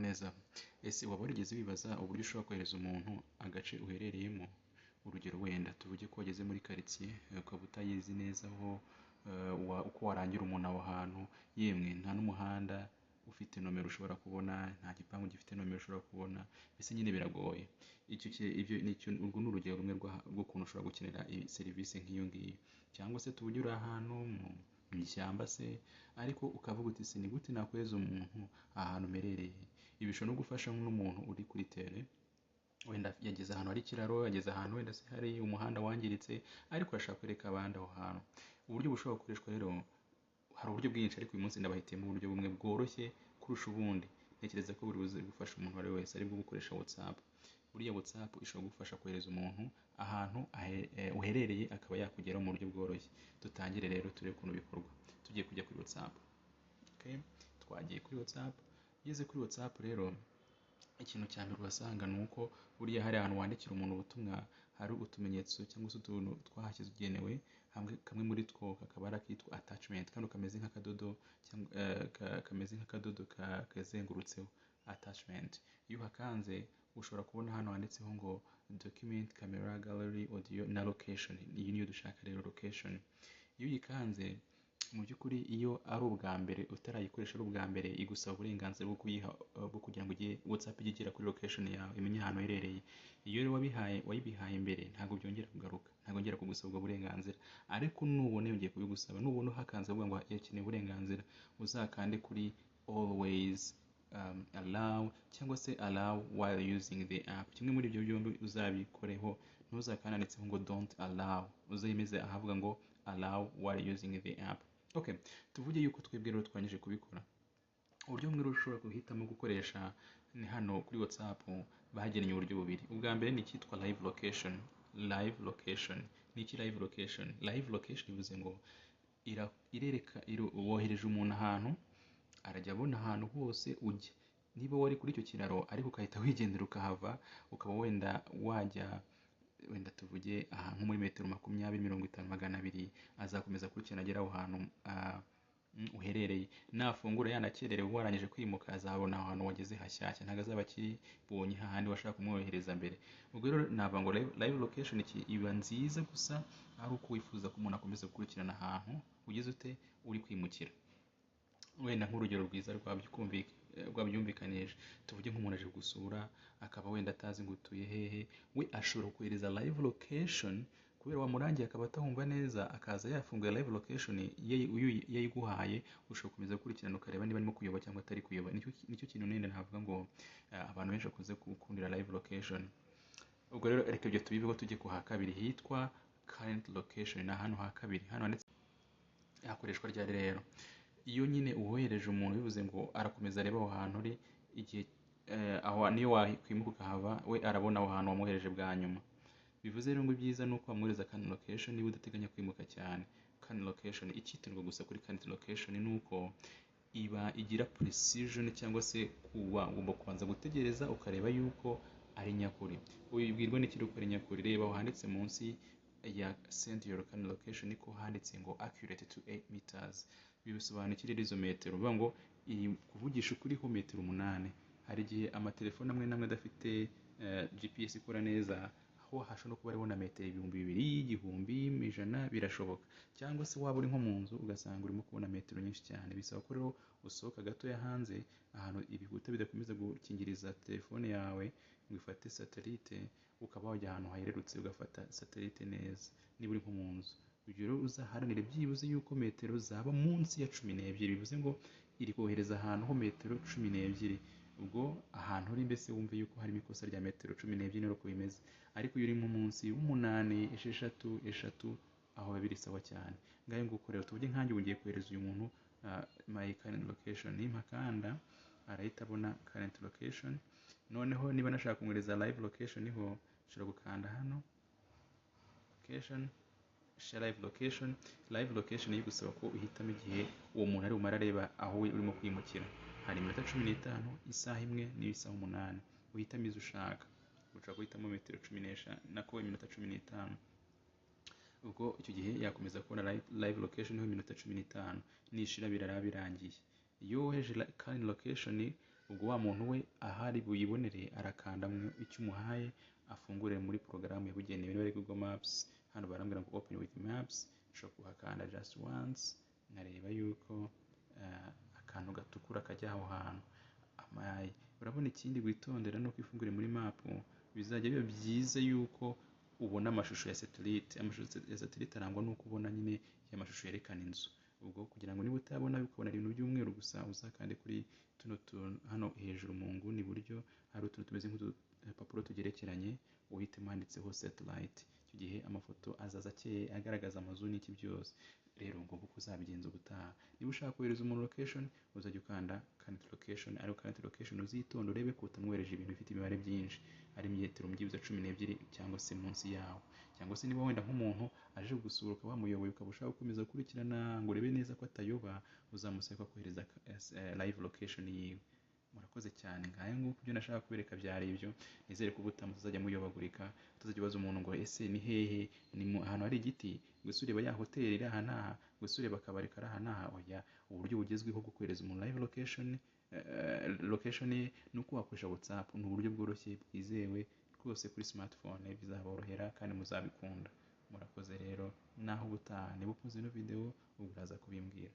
neza. Ese waba warigeze wibaza uburyo ushobora kohereza umuntu agace uherereyemo? Urugero wenda tuvuge ko wageze muri karitsiye ukaba utayizi neza aho uko warangira umuntu aho hantu, yemwe nta n'umuhanda ufite nomero ushobora kubona, nta gipangu gifite nomero ushobora kubona, mbese nyine biragoye. Urwo ni urugero rumwe rw'ukuntu ushobora gukenera serivisi nk'iyo ngiyo. Cyangwa se tuvuge uri ahantu mu ishyamba se, ariko ukavuga uti ni gute nakohereza umuntu ahantu mperereye? Ibi bishobora no gufasha n'umuntu uri kuri tere, wenda yageze ahantu hari ikiraro, yageze ahantu wenda se hari umuhanda wangiritse, ariko arashaka kwereka abandi aho hantu. Uburyo bushobora gukoreshwa rero, hari uburyo bwinshi, ariko uyu munsi ndabahitiyemo uburyo bumwe bworoshye kurusha ubundi. Ntekereza ko buri buze gufasha umuntu uwo ari we wese, aribwo gukoresha WhatsApp. Buriya WhatsApp ishobora gufasha kohereza umuntu ahantu uherereye, akaba yakugeraho mu buryo bworoshye. Dutangire rero turebe ukuntu bikorwa. Tugiye kujya kuri WhatsApp. Okay? Twagiye kuri WhatsApp. Ugeze kuri WhatsApp rero, ikintu cya mbere urasanga ni uko buriya hari ahantu wandikira umuntu ubutumwa, hari utumenyetso cyangwa se utuntu twahashyigenewe, kamwe muri two kakaba ari akitwa attachment, kano kameze nk'akadodo kazengurutseho attachment. Iyo uhakanze ushobora kubona hano handitseho ngo document, camera, gallery, audio na location. Iyi niyo dushaka rero, location. Iyo uyikanze mu by'ukuri iyo ari ubwa mbere utarayikoresha, ari ubwa mbere, igusaba uburenganzira bwo kugira ngo WhatsApp ijye igera kuri location yawe, imenye ahantu uherereye. Iyo rero wayibihaye mbere, ntabwo byongera kugaruka, ntabwo byongera kugusaba ubwo burenganzira. Ariko nubona yongeye kubigusaba, nubona uhakanze avuga ngo yakeneye uburenganzira, uzakande kuri always allow cyangwa se allow while using the app. Kimwe muri ibyo byombi uzabikoreho, ntuzakananditseho ngo don't allow, uzemeze ahavuga ngo allow while using the app. Okay, tuvuge yuko twebwe rero twanyije kubikora. Uburyo bumwe rero ushobora guhitamo gukoresha ni hano kuri WhatsApp, bahagennye uburyo bubiri. Ubwa mbere ni icyitwa live location. Live location ni iki? Live location, live location bivuze ngo wohereje umuntu ahantu, arajya abona ahantu hose ujya. Niba wari kuri icyo kiraro ariko ukahita wigendera ukahava, ukaba wenda wajya wenda tuvuge ahantu muri metero 20, 50, 200, azakomeza kurikirana agera aho hantu uherereye. Nafungura yanakererewe, warangije kwimuka, azabona aho hantu wageze hashyashya, ntabwo azaba akibonye hahandi washaka kumwohereza mbere. Ubwo rero navuga ngo live location iba nziza gusa ari uko wifuza ko umuntu akomeza gukurikirana ahantu ugeze ute uri kwimukira. Wenda nk'urugero rwiza rwabyumvikanije, tuvuge nk'umuntu aje gusura, akaba wenda atazi ngo utuye hehe, we ashobora kohereza live location, kubera wamurangiye akaba atahumva neza, akaza yafunguye live location yayiguhaye, ushobora gukomeza gukurikirana ukareba niba arimo kuyoba cyangwa atari kuyoba. Nicyo kintu nende navuga ngo abantu benshi bakunze gukundira live location. Ubwo rero reka ibyo tubibeho, tujye ku ha kabiri hitwa current location. Ni ahantu ha kabiri, hano handitse hakoreshwa ryari rero. Iyo nyine uwohereje umuntu bivuze ngo arakomeza areba aho hantu uri, igihe niyo wakwimuka ukahava, we arabona aho hantu wamwohereje bwa nyuma. Bivuze rero ngo ibyiza ni uko wamwohereza current location niba udateganya kwimuka cyane. Current location, icyitonderwa gusa kuri current location ni uko igira precision, cyangwa se ugomba kubanza gutegereza ukareba yuko ari nyakuri. Ubibwirwa n'ikiri uko ari nyakuri. Reba aho handitse munsi ya send your current location niko handitse ngo accurate to 8 meters. Bisobanukira izo metero, bivuga ngo iri kuvugisha ukuri ho metero 8. Hari igihe amatelefone amwe namwe adafite GPS ikora neza, aho hashobora no kuba ariho na metero 2000, 1000, 100, birashoboka. Cyangwa se waba uri nko mu nzu ugasanga urimo kubona metero nyinshi cyane, bisaba ko rero usohoka gatoya hanze, ahantu ibihuta bidakomeza gukingiriza telefone yawe ngo ifate satellite, ukaba wajya ahantu hahererutse ugafata satellite neza niba uri nko mu nzu. Ibyo rero uzaharanire byibuze yuko metero zaba munsi ya 12. Bivuze ngo iri kohereza ahantu ho metero 12. Ubwo ahantu uri mbese wumve yuko harimo ikosa rya metero 12 nuko bimeze. Ariko iyo uri mu munsi 8, 6, aho biri sawa cyane. Ngaye nguko rero tuvuge nkanjye ugiye kohereza uyu muntu my current location, nimpakanda arahita abona current location. Noneho niba nashaka kumwohereza live location ho nshobora gukanda hano location, share live location. Live location igusaba ko uhitamo igihe uwo muntu ari bumara areba aho urimo kwimukira. Hari iminota 15, isaha imwe n'isaha 8. Uhitamo izo ushaka. Ushobora guhitamo metero 15 nako iminota 15. Ubwo icyo gihe yakomeza kubona live location ho iminota 15. Nishira birara birangiye. Iyo wohereje current location ubwo wa muntu we ahari buyibonere arakanda icyo umuhaye afungure muri porogaramu yabugenewe niba ari Google Maps, hano barambwira ngo open with maps, ushobora kuhakanda just once nkareba yuko akantu gatukura kajya aho hantu amaye. Urabona ikindi witondera nuko ifungure muri map bizajya biba byiza yuko ubona amashusho ya satellite. Amashusho ya satellite arangwa nuko ubona nyine ya mashusho yerekana inzu. Ubwo kugira ngo niba utabona ukabona ibintu by'umweru gusa, uzakande kuri tuno hano hejuru mu nguni iburyo hari utuntu tumeze nk'udupapuro tugerekeranye, uhitemo handitseho satellite. Icyo gihe amafoto azaza akeye agaragaza amazu n'iki byose. Rero ngomba uko uzabigenza ubutaha. Niba ushaka kohereza umuntu location uzajya ukanda current location, ariko current location uzitonde urebe ko utamwohereje ibintu bifite imibare byinshi ari metero byibuze 12 cyangwa se munsi yawo. Cyangwa se niba wenda nk'umuntu aje gusura ukaba wamuyoboye ukaba ushaka gukomeza gukurikirana ngo urebe neza ko atayoba, uzamusaba kohereza live location yiwe. Murakoze cyane, ngahe nguko ibyo nashaka kubereka byari ibyo. Nizere ko ubutaha mutazajya muyobagurika, utazajya ubaza umuntu ngo ese ni hehe, ni ahantu hari igiti, gusa ureba ya hoteli iri aha n'aha, gusa ureba akabari kari aha n'aha. Oya, uburyo bugezweho bwo kohereza umuntu live location ye ni uko wakoresha WhatsApp. Ni uburyo bworoshye bwizewe rwose kuri smartphone, bizaborohera kandi muzabikunda. Murakoze rero, naho ubutaha niba ukunze ino video ubwo uraza kubimbwira.